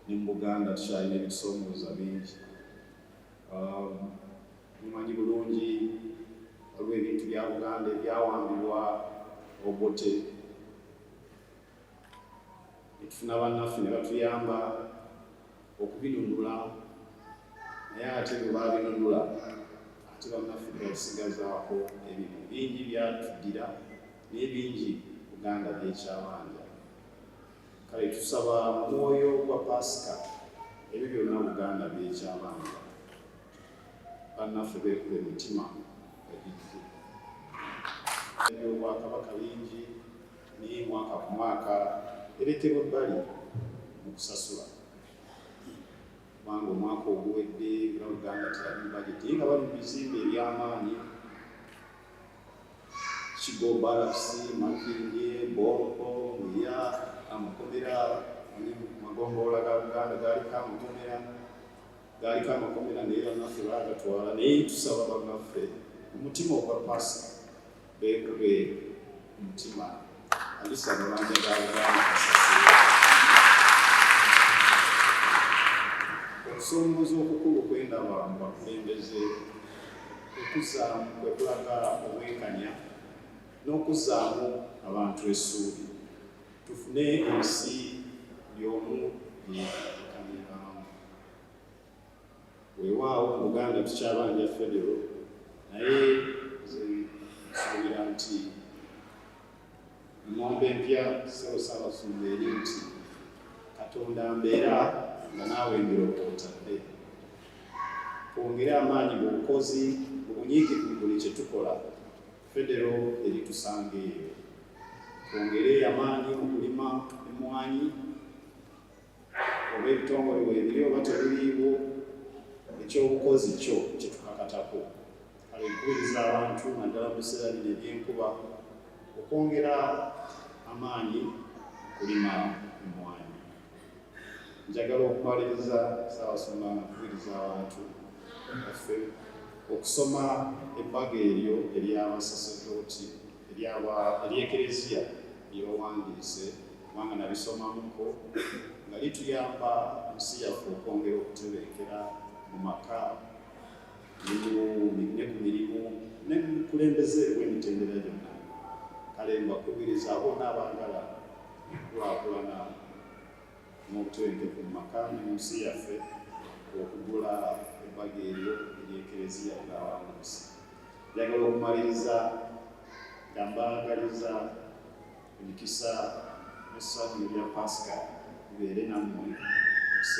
ne mu Buganda tukyalina ebitusomooza bingi. Mumanyi bulungi waliwo ebintu bya Buganda ebyawambibwa Obote, ne tufuna bannaffe ne batuyamba okubinunula, naye ate bwe babinunula ate bannaffe ne batusigazaako ebintu bingi byatuddira n'ebingi Buganda byekyabanja. Kale tusaba mu mwoyo gwa Pasika ebyo byonna Buganda byekyabanja bannaffe beekube mutima ebijju. Ebyobwakabaka bingi naye mwaka ku mwaka ereetebwa ebbali mu kusasula, kubanga omwaka oguwedde era Buganda teyali bajeti nga bali mu bizimbe eby'amaanyi, Kigo Barracks, Makindye, Bwonko, Mbuya, amakomera, Magombolola ga Buganda gaaliko amakomera naye bannaffe baagatwala. Naye tusaba bannaffe omutima ogwa Pasika beekube omutima alisa amabanja ga Buganda kasasira. Okusomooza okukulu kwendaba mu bakulembeze okuzzaamu kwe kulaga obwenkanya n'okuzzaamu abantu essuubi, tufune ensi y'omu yeekaniramu. Weewaawo mu Buganda tukyabanja federo, naye nsuubira nti ng'ombe empya Ssebo Ssaabasumba eri nti Katonda mbeera nga naawe embiro kw'otadde. Twongere amaanyi mu bukozi, mu bunyiikivu mu buli kye tukola, federo eritusanga eyo. Twongere amaanyi mu kulima emmwanyi, oba ebitongole weebiri oba tebiriiwo, ekyobukozi kyo kye tukakatako. Kale nkubiriza abantu naddala mu biseera bino eby'enkuba okwongera amaanyi mu kulima emmwanyi. Njagala okumaliriza Ssaabasumba nga nkubiriza abantu baffe okusoma ebbaga eryo ery'abasaserooti ery'Ekereziya lyebawandiise, kubanga nabisomamuko nga lituyamba ensi yaffe okwongera okutebeekera mu maka ne ku mirimu ne mu bukulembeze bw'emitendera gyonna. Kale mbakubiriza bonna abaagala okukulaakulana n'obutebenkevu mu maka ne mu nsi yaffe okugula ebbaga eryo ery'Ekereziya ly'awandiise. Njagala okumaliriza nga mbaagaliza emikisa n'essanyu lya Pasika bibeere nammwe.